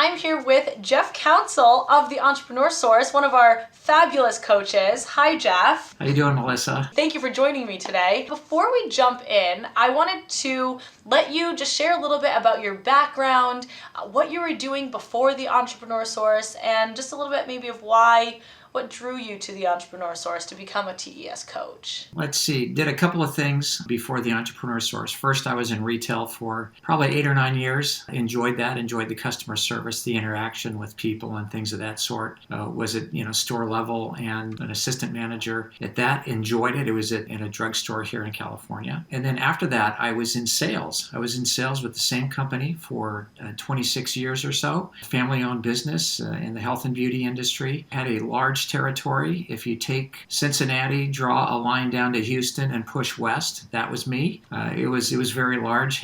I'm here with Jeff Council of the Entrepreneur Source, one of our fabulous coaches. Hi, Jeff. How you doing, Melissa? Thank you for joining me today. Before we jump in, I wanted to let you just share a little bit about your background, what you were doing before the Entrepreneur Source, and just a little bit maybe of what drew you to the Entrepreneur Source to become a TES coach. Let's see. Did a couple of things before the Entrepreneur Source. First, I was in retail for probably 8 or 9 years. Enjoyed that. Enjoyed the customer service, the interaction with people, and things of that sort. Was at store level and an assistant manager at that. Enjoyed it. It was in a drugstore here in California. And then after that, I was in sales. I was in sales with the same company for 26 years or so. Family-owned business in the health and beauty industry. Had a large territory. If you take Cincinnati, draw a line down to Houston and push west, that was me. It was very large.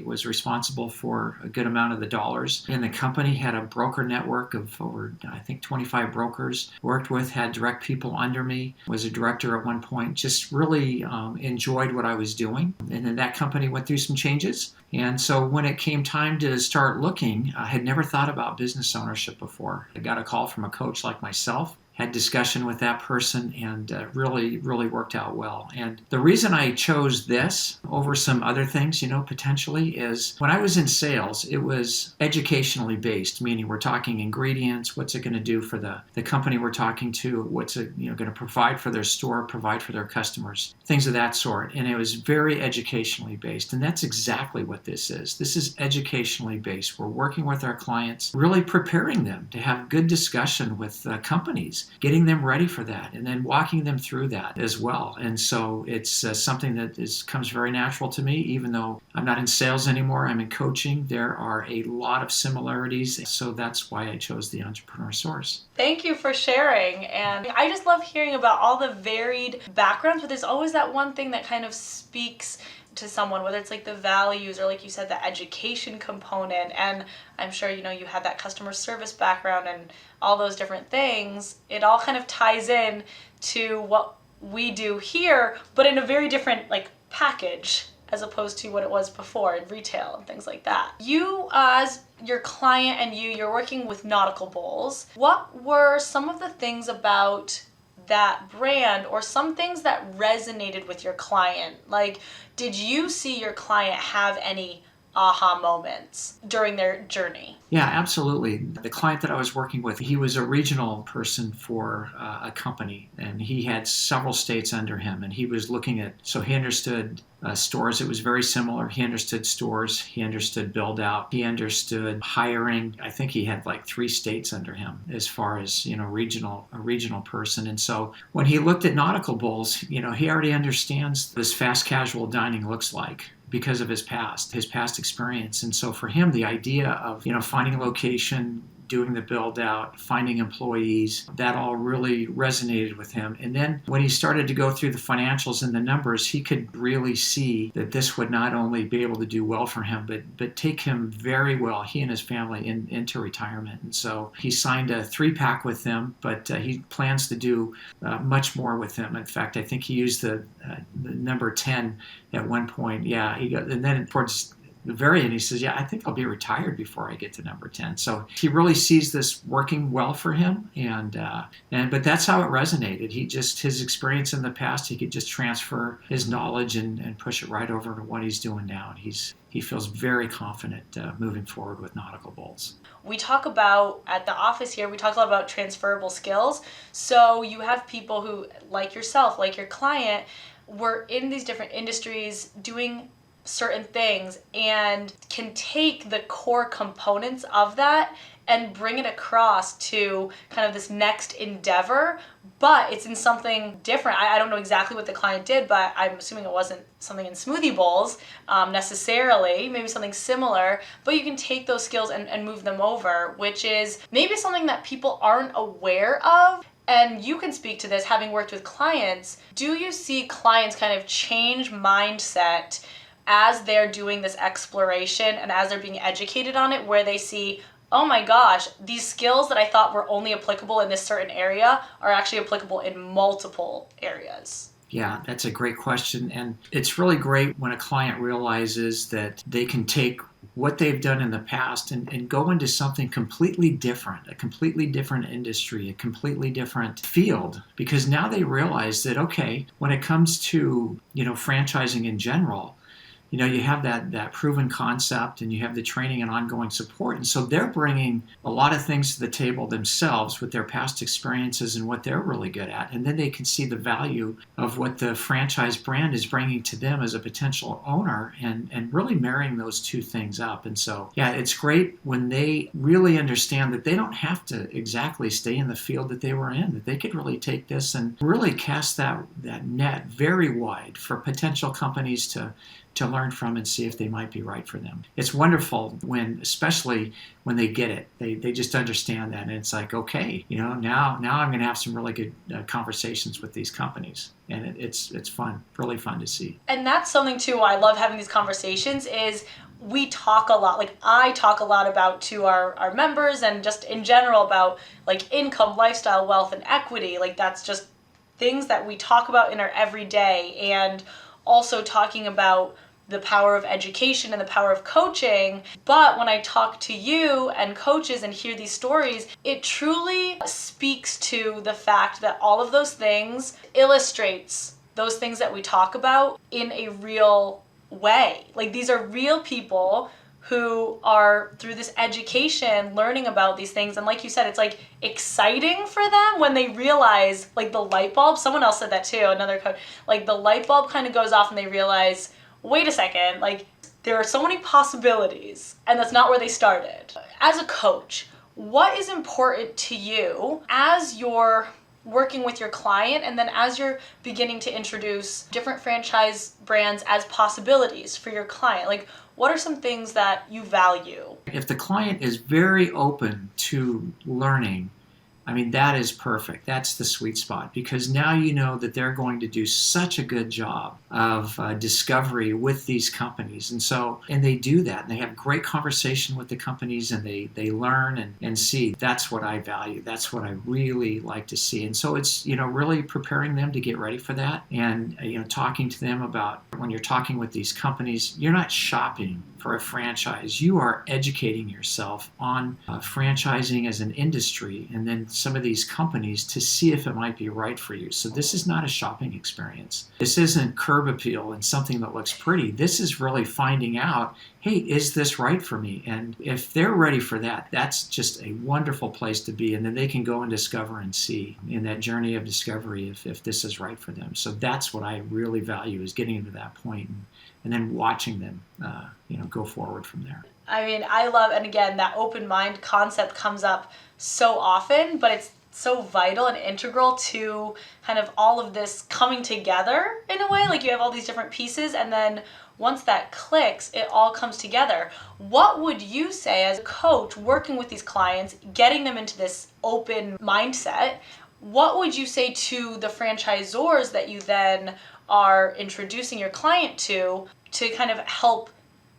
Was responsible for a good amount of the dollars in the company. Had a broker network of over 25 brokers. Worked with, had direct people under me. Was a director at one point. Just really enjoyed what I was doing. And then that company went through some changes. And so when it came time to start looking, I had never thought about business ownership before. I got a call from a coach like myself. Had discussion with that person and really worked out well. And the reason I chose this over some other things, potentially, is when I was in sales, it was educationally based, meaning we're talking ingredients, what's it going to do for the company we're talking to, what's it going to provide for their store, provide for their customers, things of that sort. And it was very educationally based. And that's exactly what this is. This is educationally based. We're working with our clients, really preparing them to have good discussion with companies, getting them ready for that, and then walking them through that as well. And so it's something that comes very natural to me, even though I'm not in sales anymore, I'm in coaching. There are a lot of similarities, so that's why I chose the Entrepreneur Source. Thank you for sharing. And I just love hearing about all the varied backgrounds, but there's always that one thing that kind of speaks to someone, whether it's like the values or, like you said, the education component. And I'm sure you had that customer service background and all those different things. It all kind of ties in to what we do here, but in a very different package as opposed to what it was before in retail and things like that. You, as your client, and you're working with Nautical Bowls. What were some of the things about that brand, or some things that resonated with your client? Like, did you see your client have any aha moments during their journey? Yeah, absolutely. The client that I was working with, he was a regional person for a company, and he had several states under him, and he was looking at, so he understood stores. It was very similar. He understood stores. He understood build out. He understood hiring. I think he had 3 states under him as far as, a regional person. And so when he looked at Nautical Bowls, he already understands this fast casual dining looks like, because of his past experience. And so for him, the idea of, finding a location, doing the build out, finding employees, that all really resonated with him. And then when he started to go through the financials and the numbers, he could really see that this would not only be able to do well for him, but take him very well, he and his family, into retirement. And so he signed a 3-pack with them, but he plans to do much more with them. In fact, I think he used the number 10 at one point. Yeah, and then towards the very end, he says, I think I'll be retired before I get to number 10. So he really sees this working well for him. But that's how it resonated. His experience in the past, he could just transfer his knowledge and push it right over to what he's doing now. And he feels very confident moving forward with Nautical Bowls. We talk about, at the office here, we talk a lot about transferable skills. So you have people who, like yourself, like your client, were in these different industries doing certain things and can take the core components of that and bring it across to kind of this next endeavor, but it's in something different. I don't know exactly what the client did, but I'm assuming it wasn't something in smoothie bowls necessarily, maybe something similar, but you can take those skills and move them over, which is maybe something that people aren't aware of. And you can speak to this, having worked with clients. Do you see clients kind of change mindset as they're doing this exploration and as they're being educated on it, where they see, oh my gosh, these skills that I thought were only applicable in this certain area are actually applicable in multiple areas? Yeah, that's a great question. And it's really great when a client realizes that they can take what they've done in the past and go into something completely different, a completely different industry, a completely different field, because now they realize that, okay, when it comes to, franchising in general, you have that proven concept and you have the training and ongoing support. And so they're bringing a lot of things to the table themselves with their past experiences and what they're really good at. And then they can see the value of what the franchise brand is bringing to them as a potential owner and really marrying those two things up. And so, yeah, it's great when they really understand that they don't have to exactly stay in the field that they were in, that they could really take this and really cast that net very wide for potential companies to learn from and see if they might be right for them. It's wonderful especially when they get it. They just understand that, and it's like, okay, now I'm going to have some really good conversations with these companies, and it's fun, really fun to see. And that's something too why I love having these conversations is we talk a lot, like I talk a lot about to our members and just in general about like income, lifestyle, wealth, and equity. Like that's just things that we talk about in our everyday, and also talking about the power of education and the power of coaching. But when I talk to you and coaches and hear these stories, it truly speaks to the fact that all of those things illustrates those things that we talk about in a real way. Like these are real people who are through this education learning about these things, and like you said, it's like exciting for them when they realize like the light bulb, someone else said that too, another coach, like the light bulb kind of goes off and they realize, wait a second, like there are so many possibilities and that's not where they started. As a coach, what is important to you as you're working with your client and then as you're beginning to introduce different franchise brands as possibilities for your client? Like what are some things that you value? If the client is very open to learning, I mean, that is perfect. That's the sweet spot, because now you know that they're going to do such a good job of discovery with these companies. And they do that, and they have great conversation with the companies, and they learn and see. That's what I value. That's what I really like to see. And so it's, really preparing them to get ready for that, and, talking to them about when you're talking with these companies, you're not shopping for a franchise. You are educating yourself on franchising as an industry, and then some of these companies to see if it might be right for you. So this is not a shopping experience. This isn't curb appeal and something that looks pretty. This is really finding out, hey, is this right for me? And if they're ready for that, that's just a wonderful place to be. And then they can go and discover and see in that journey of discovery if this is right for them. So that's what I really value, is getting to that point and then watching them go forward from there. I mean, I love, and again, that open mind concept comes up so often, but it's so vital and integral to kind of all of this coming together in a way. Like you have all these different pieces, and then once that clicks, it all comes together. What would you say as a coach working with these clients, getting them into this open mindset? What would you say to the franchisors that you then are introducing your client to kind of help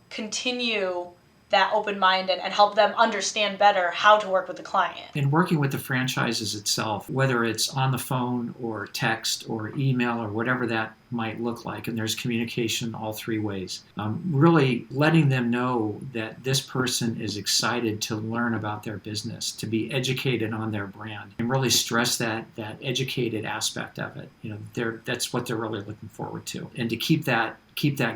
continue that open mind and help them understand better how to work with the client? In working with the franchises itself, whether it's on the phone or text or email or whatever that might look like, and there's communication all three ways, really letting them know that this person is excited to learn about their business, to be educated on their brand, and really stress that educated aspect of it. That's what they're really looking forward to, and to keep that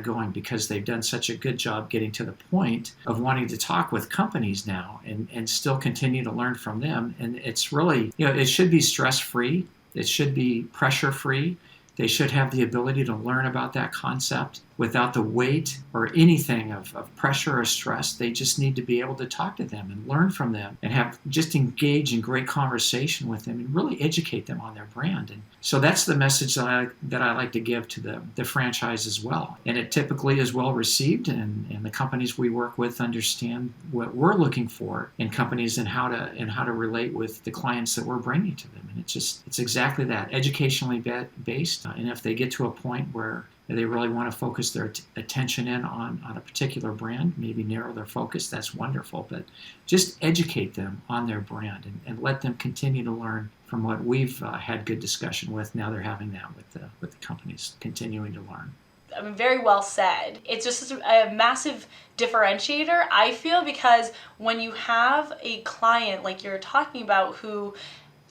going, because they've done such a good job getting to the point of wanting to talk with companies now and still continue to learn from them. And it's really, it should be stress-free. It should be pressure-free. They should have the ability to learn about that concept without the weight or anything of pressure or stress. They just need to be able to talk to them and learn from them and just engage in great conversation with them and really educate them on their brand. And so that's the message that I like to give to the franchise as well. And it typically is well received, and the companies we work with understand what we're looking for in companies and how to relate with the clients that we're bringing to them. And it's exactly that, educationally based. And if they get to a point where they really want to focus their attention in on a particular brand, maybe narrow their focus, that's wonderful. But just educate them on their brand and let them continue to learn from what we've had good discussion with. Now they're having that with the companies, continuing to learn. I mean, very well said. It's just a massive differentiator, I feel, because when you have a client like you're talking about who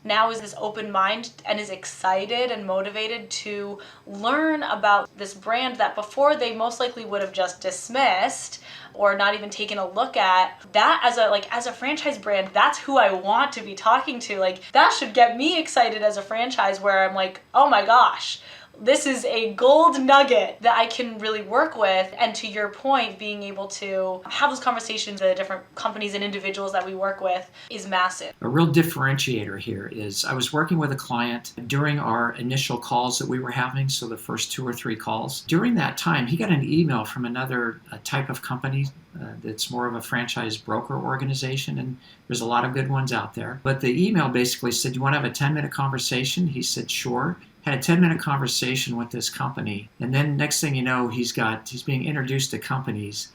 now is this open mind and is excited and motivated to learn about this brand that before they most likely would have just dismissed or not even taken a look at, that as a franchise brand, that's who I want to be talking to. Like, that should get me excited as a franchise, where I'm like, oh my gosh, this is a gold nugget that I can really work with. And to your point, being able to have those conversations with the different companies and individuals that we work with is massive. A real differentiator here is I was working with a client during our initial calls that we were having, so the first 2 or 3 calls. During that time, he got an email from another type of company that's more of a franchise broker organization, and there's a lot of good ones out there. But the email basically said, "You want to have a 10-minute conversation?" He said, "Sure." Had a 10-minute conversation with this company, and then next thing you know, he's being introduced to companies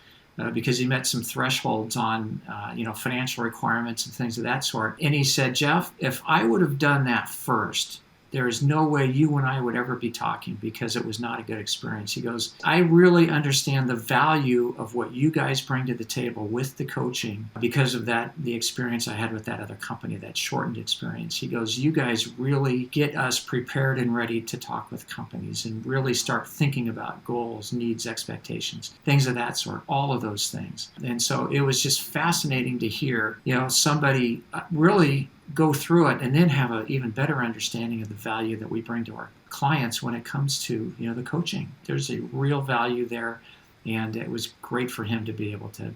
because he met some thresholds on financial requirements and things of that sort. And he said, "Jeff, if I would have done that first, there is no way you and I would ever be talking, because it was not a good experience." He goes, "I really understand the value of what you guys bring to the table with the coaching because of the experience I had with that other company, that shortened experience." He goes, "You guys really get us prepared and ready to talk with companies and really start thinking about goals, needs, expectations, things of that sort, all of those things." And so it was just fascinating to hear, somebody really go through it and then have an even better understanding of the value that we bring to our clients when it comes to the coaching. There's a real value there, and it was great for him to be able to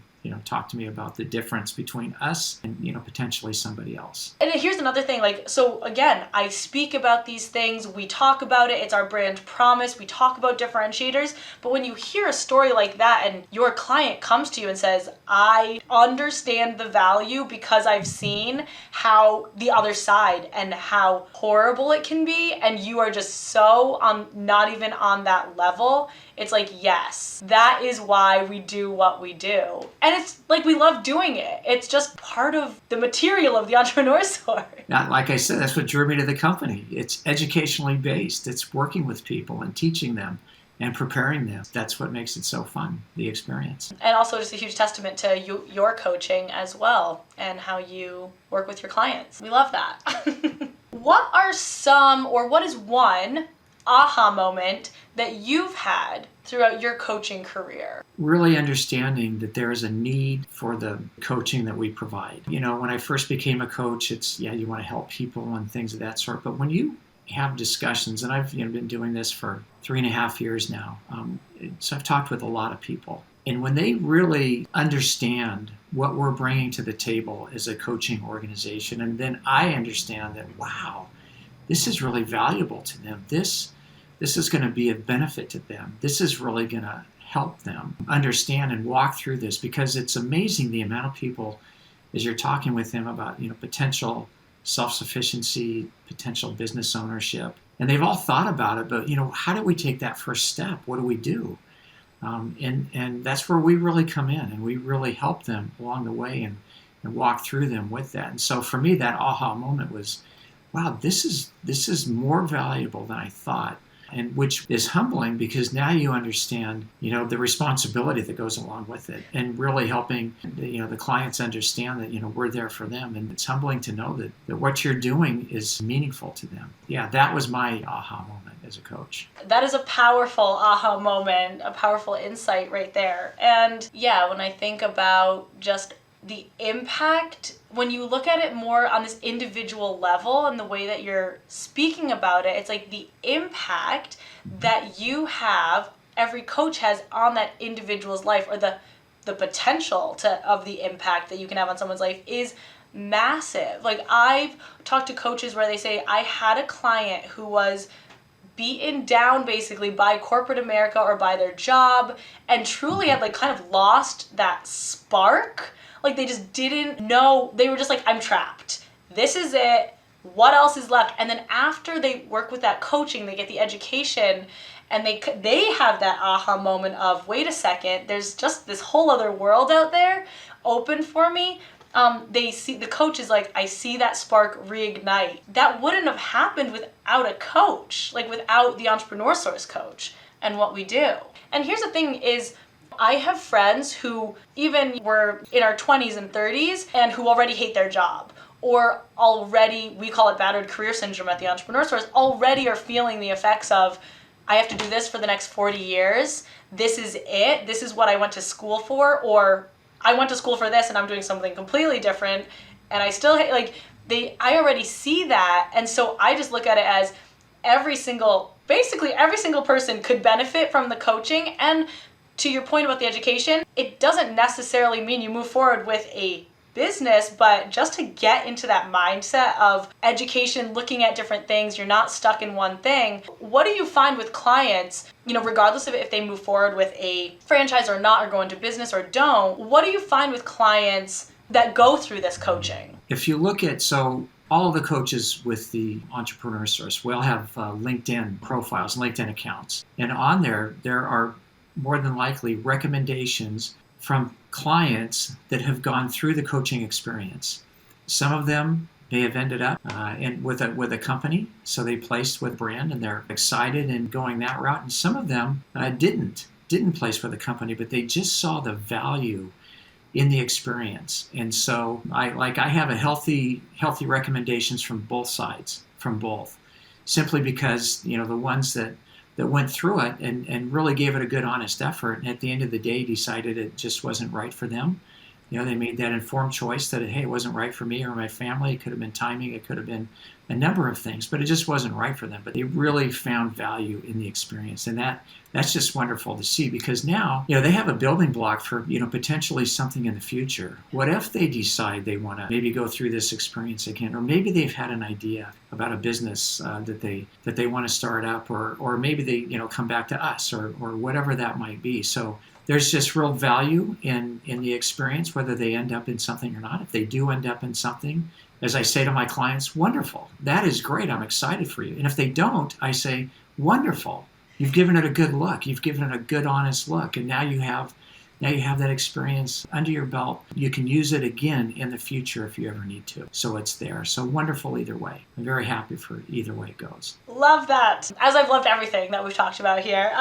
talk to me about the difference between us and potentially somebody else. And here's another thing, so again, I speak about these things, we talk about it, it's our brand promise, we talk about differentiators, but when you hear a story like that and your client comes to you and says, "I understand the value because I've seen how the other side and how horrible it can be," and you are just so not even on that level, it's like, yes, that is why we do what we do. And it's like, we love doing it. It's just part of the material of the entrepreneur story. Now, like I said, that's what drew me to the company. It's educationally based. It's working with people and teaching them and preparing them. That's what makes it so fun, the experience. And also just a huge testament to your coaching as well and how you work with your clients. We love that. What is one aha moment that you've had throughout your coaching career? Really understanding that there is a need for the coaching that we provide. When I first became a coach, it's, you want to help people and things of that sort. But when you have discussions, and I've been doing this for 3.5 years now, so I've talked with a lot of people. And when they really understand what we're bringing to the table as a coaching organization, and then I understand that, wow, this is really valuable to them. This is going to be a benefit to them. This is really going to help them understand and walk through this, because it's amazing the amount of people, as you're talking with them about potential self-sufficiency, potential business ownership, and they've all thought about it, but how do we take that first step? What do we do? And that's where we really come in, and we really help them along the way and walk through them with that. And so for me, that aha moment was, wow, this is more valuable than I thought. And which is humbling, because now you understand, the responsibility that goes along with it, and really helping, the clients understand that, we're there for them. And it's humbling to know that what you're doing is meaningful to them. Yeah, that was my aha moment as a coach. That is a powerful aha moment, a powerful insight right there. And yeah, when I think about just the impact, when you look at it more on this individual level and the way that you're speaking about it, it's like the impact that you have, every coach has on that individual's life, or the potential of the impact that you can have on someone's life is massive. Like, I've talked to coaches where they say, I had a client who was beaten down basically by corporate America or by their job, and truly had kind of lost that spark. Like, they just didn't know. They were just like, I'm trapped. This is it. What else is left? And then after they work with that coaching, they get the education, and they have that aha moment of, wait a second, there's just this whole other world out there open for me. They see, the coach is like, I see that spark reignite. That wouldn't have happened without a coach, without the Entrepreneur Source coach. and what we do. And here's the thing is, I have friends who even were in our 20s and 30s and who already hate their job, or already, we call it battered career syndrome at the Entrepreneur Source, already are feeling the effects of, I have to do this for the next 40 years. This is it. This is what I went to school for, or I went to school for this and I'm doing something completely different. And I still hate, like, I already see that. And so I just look at it as basically every single person could benefit from the coaching. And to your point about the education, it doesn't necessarily mean you move forward with a business, but just to get into that mindset of education, looking at different things, you're not stuck in one thing. What do you find with clients, regardless of if they move forward with a franchise or not, or go into business or don't, what do you find with clients that go through this coaching? If you look at, all of the coaches with the Entrepreneur Source, we all have LinkedIn profiles, LinkedIn accounts. And on there are more than likely recommendations from clients that have gone through the coaching experience. Some of them may have ended up with a company, so they placed with a brand and they're excited in going that route. And some of them didn't place with a company, but they just saw the value in the experience. And so I have a healthy recommendations from both sides, from both, simply because the ones that went through it and really gave it a good, honest effort, and at the end of the day decided it just wasn't right for them. They made that informed choice that, hey, it wasn't right for me or my family. It could have been timing. It could have been a number of things, but it just wasn't right for them. But they really found value in the experience. And that's just wonderful to see, because now, they have a building block for, potentially something in the future. What if they decide they want to maybe go through this experience again, or maybe they've had an idea about a business that they want to start up, or maybe they, come back to us or whatever that might be. So there's just real value in the experience, whether they end up in something or not. If they do end up in something, as I say to my clients, wonderful. That is great. I'm excited for you. And if they don't, I say, wonderful. You've given it a good look. You've given it a good, honest look. And now you have that experience under your belt. You can use it again in the future if you ever need to. So it's there. So wonderful either way. I'm very happy for either way it goes. Love that. As I've loved everything that we've talked about here.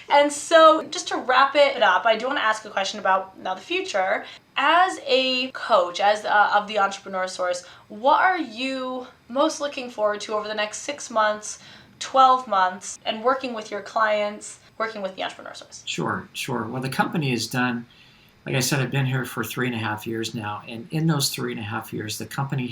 And so just to wrap it up, I do want to ask a question about now the future. As a coach, of the Entrepreneur Source, what are you most looking forward to over the next 6 months, 12 months, and working with your clients, working with the Entrepreneur Source? Sure. Well, the company has done, like I said, I've been here for 3.5 years now. And in those 3.5 years, the company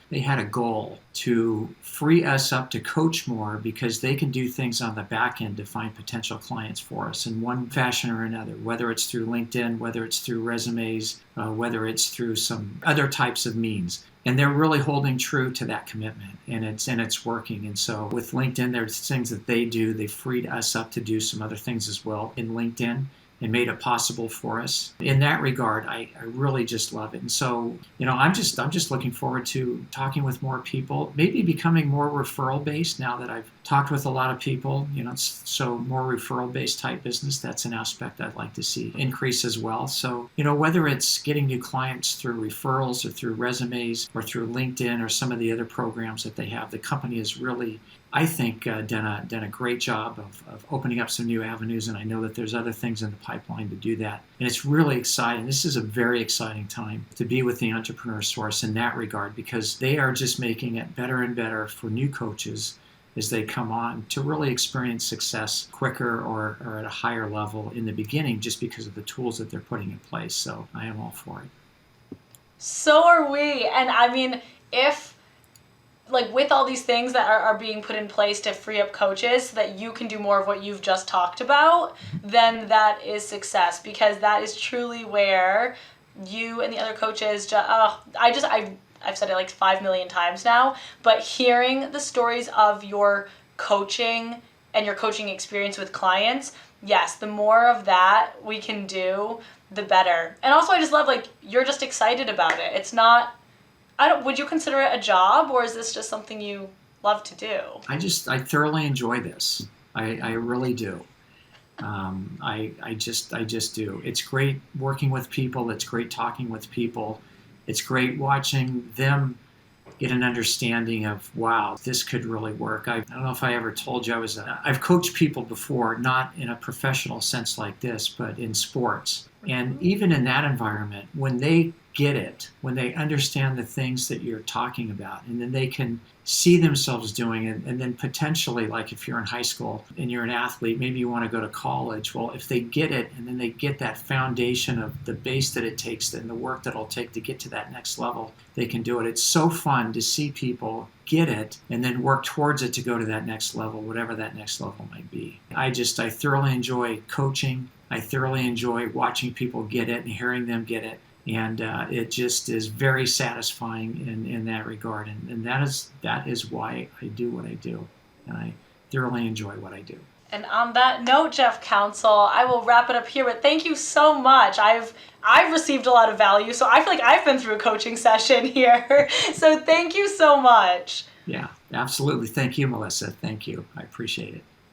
they had a goal to free us up to coach more, because they can do things on the back end to find potential clients for us in one fashion or another, whether it's through LinkedIn, whether it's through resumes, whether it's through some other types of means. And they're really holding true to that commitment, and it's working. And so with LinkedIn, there's things that they do. They freed us up to do some other things as well in LinkedIn and made it possible for us. In that regard, I really just love it. And so, I'm just looking forward to talking with more people, maybe becoming more referral based now that I've talked with a lot of people, so more referral based type business. That's an aspect I'd like to see increase as well. So, whether it's getting new clients through referrals or through resumes or through LinkedIn or some of the other programs that they have, the company has really, I think, done a great job of opening up some new avenues, and I know that there's other things in the pipeline to do that. And it's really exciting. This is a very exciting time to be with the Entrepreneur Source in that regard, because they are just making it better and better for new coaches as they come on to really experience success quicker or at a higher level in the beginning, just because of the tools that they're putting in place. So I am all for it. So are we. And I mean, if with all these things that are being put in place to free up coaches so that you can do more of what you've just talked about, then that is success, because that is truly where you and the other coaches I've said it like 5 million times now, but hearing the stories of your coaching and your coaching experience with clients, yes, the more of that we can do, the better. And also I just love, you're just excited about it. It's not, would you consider it a job, or is this just something you love to do? I thoroughly enjoy this. I really do. I just do. It's great working with people. It's great talking with people. It's great watching them get an understanding of, wow, this could really work. I don't know if I ever told you I've coached people before, not in a professional sense like this, but in sports. And even in that environment, when they get it, when they understand the things that you're talking about, and then they can see themselves doing it, and then potentially, like if you're in high school and you're an athlete, maybe you want to go to college. Well, if they get it and then they get that foundation of the base that it takes and the work that it'll take to get to that next level, they can do it. It's so fun to see people get it and then work towards it to go to that next level, whatever that next level might be. I thoroughly enjoy coaching. I thoroughly enjoy watching people get it and hearing them get it. And it just is very satisfying in that regard. And that is why I do what I do. And I thoroughly enjoy what I do. And on that note, Jeff Council, I will wrap it up here. But thank you so much. I've received a lot of value, so I feel like I've been through a coaching session here. So thank you so much. Yeah, absolutely. Thank you, Melissa. Thank you. I appreciate it.